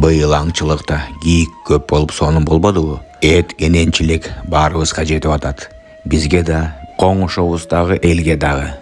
Быйыл аңчылыкта кийик көп болуп сонун болбодубу? Эт кененчилик баарыбызга жетип атат. Бизге да, коңушубуздагы элге дагы.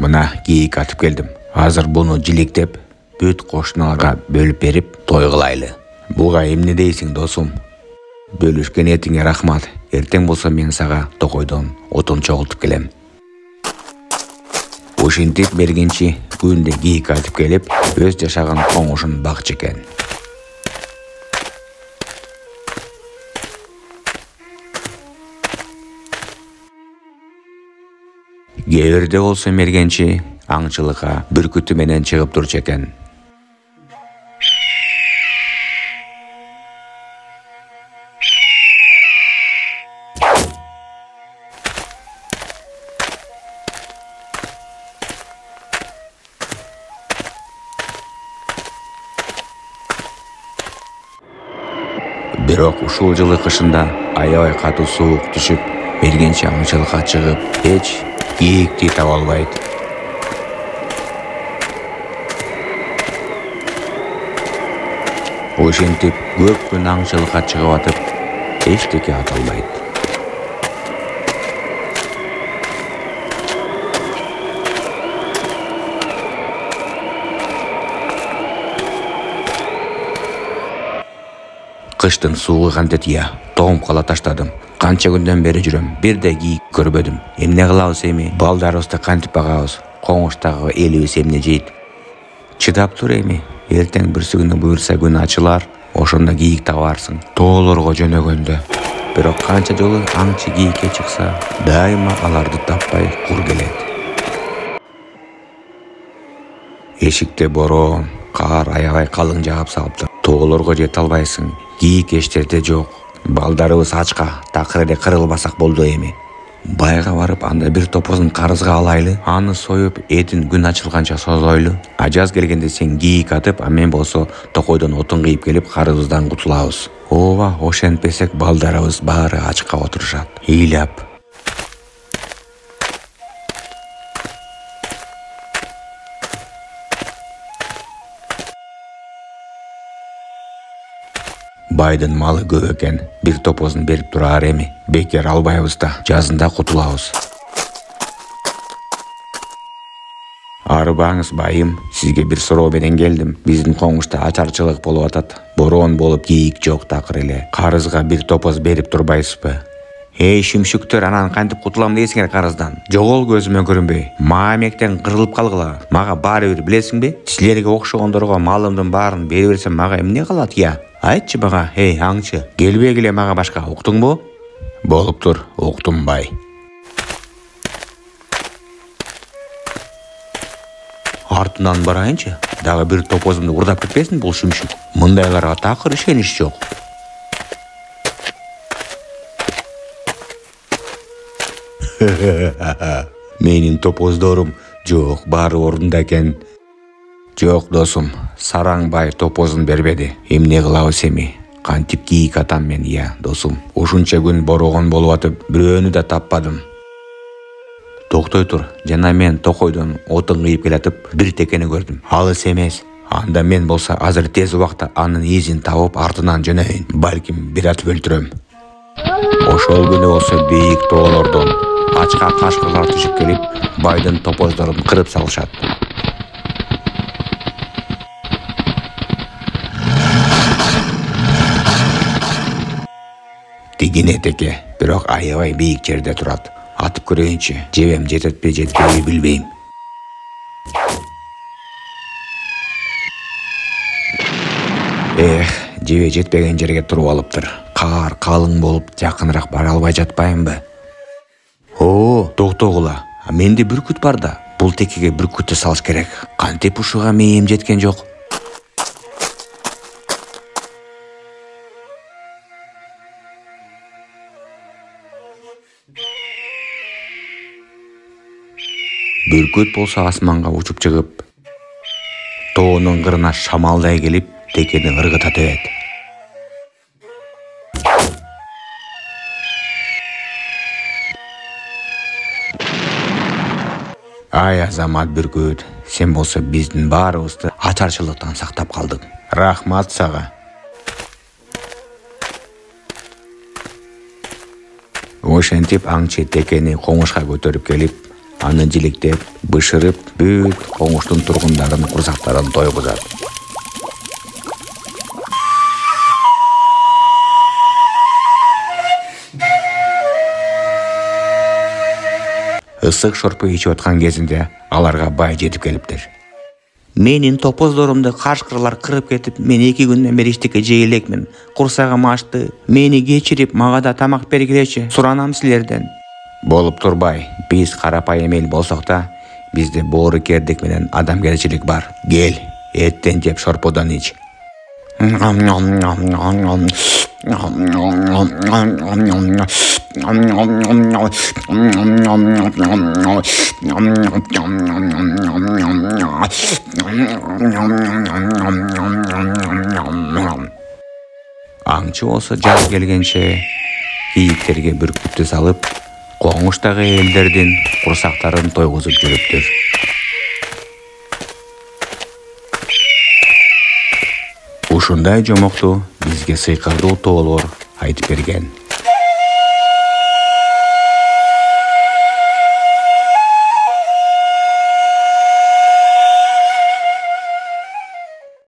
Мына кийик атып келдим. Азыр буну жиликтеп, бүт кошуналарга бөлүп берип, той кылайлы. Буга эмне дейсиң, досум? Бөлүшкөн этиңе рахмат. Эртең болсо мен сага токойдон отун чогултуп келем. Ушинтип бергенчи күндө кийик атып келип, өз жашаган коңушун бакчы экен. Кээ-бирде болсо мергенчи аңчылыкка бүркүтү менен чыгып турчу экен. Бирок ушул жылы кышында аябай катуу суук түшүп, мергенчи аңчылыкка чыгып, эч кийикти таба албайт. Ошентип көп күн аңчылыкка чыгып атып, эчтеке ата албайт. Кыштын суугу кантет я, тоңуп кала таштадым. Канча күндөн бери жүрөм, бир да кийик көрбөдүм. Эмне кылабыз эми? Балдарыбызды кантип багабыз? Коңуштагы элибиз эмне жейт? Чыдап тур эми. Эртең бирси күнү буюрса күн ачылар, ошондо кийик табарсың. Тоолорго жөнөгөндө. Бирок канча жолу аңчы кийикке чыкса, дайыма аларды таппай кур келет. Эшикте бороон, кар аябай калың жаап салыптыр. Тоолорго жете албайсың. Кийик эштерде жок. Балдарыбыз ачка, такыр эле кырылбасак болду эми. Байга барып, анда бир топозун карызга алайлы, аны союп, этин күн ачылганча созойлу. Ажаз келгенде сен кийик атып, а мен болсо токойдон отун кыйып келип, карызыбыздан кутулабыз. Ооба, ошентпесек балдарыбыз баары ачка отурушат. Ыйлап. Байдын малы көп экен, бир топозун берип тураар эми. Бекер албайбыз да, жазында кутулабыз. Арыбаңыз байым, сизге бир суроо менен келдим. Биздин коңушта ачарчылык болуп атат. Бороон болуп кийик жок такыр эле. Карызга бир топоз берип турбайсызбы? Эй, шүмшүктөр, анан кантип кутулам дейсиңер карыздан? Жогол көзүмө көрүнбөй. Маамектен кырылып калгыла. Мага баары бир билесиңби? Силерге окшогондорго малымдын баарын бере берсем мага эмне калат я? Айтчы мага, эй аңчы, келбегиле мага башка, уктуңбу? Болуп тур, уктум бай. Артынан барайынчы, дагы бир топозумду урдап кетпесин бул шүмшүк. Мындайларга такыр ишенич жок. Менин топоздорум жок, баары орунда экен. Жок, досум, Сараңбай топозун бербеди. Эмне кылабыз эми? Кантип кийик атам мен, я, досум. Ушунча күн борогон болуп атып, бирөөнү да таппадым. Токтой тур, жана мен токойдон отун кыйып келатып, бир текени көрдүм. Алыс эмес. Анда мен болсо азыр тез убакта анын изин табып артынан жөнөйүн. Балким бир атып өлтүрөм. Ошол күнү болсо бийик тоолордон ачка кашкырлар түшүп келип, байдын топоздорун кырып салышат. Тигине теке, бирок аябай бийик жерде турат. Атып көрөйүнчү, жебем жететпей жетпейби билбейм. Жебе жетпеген жерге туруп алыптыр. Кар калың болуп, жакыныраак бара албай жатпаймынбы? Токтогула. Менде бүркүт бар да. Бул текеге бүркүттү салыш керек. Кантип ушуга мээм жеткен жок. Бүркүт болсо асманга учуп чыгып, тоонун кырына шамалдай келип, текени ыргытат эбет. Ай Азамат Бүркүт, сен болсо биздин баарыбызды ачарчылыктан сактап калдың. Рахмат сага. Ошентип аңчы текени коңушка көтөрүп келип, аны жиликтеп, бышырып, бүт коңуштун тургундарын, курсактарын тойгузат. Ысык шорпу ичип аткан кезинде аларга бай жетип келиптир. Менин топоздорумду кашкырлар кырып кетип, мен 2 күндөн бери иштикке жей элекмин. Курсагым ачты. Мени кечирип, мага да тамак бергилечи. Суранам силерден. Болуп турбай, биз карапайым эл болсок да, бизде боорукердик менен адамгерчилик бар. Кел, эттен жеп шорподон ич. Аңчы болсо жаз келгенче кийиктерге бүркүттү салып, коңуштагы элдердин курсактарын тойгузуп жүрүптүр. Ушундай жомокту бизге сыйкырдуу тоолор айтып берген.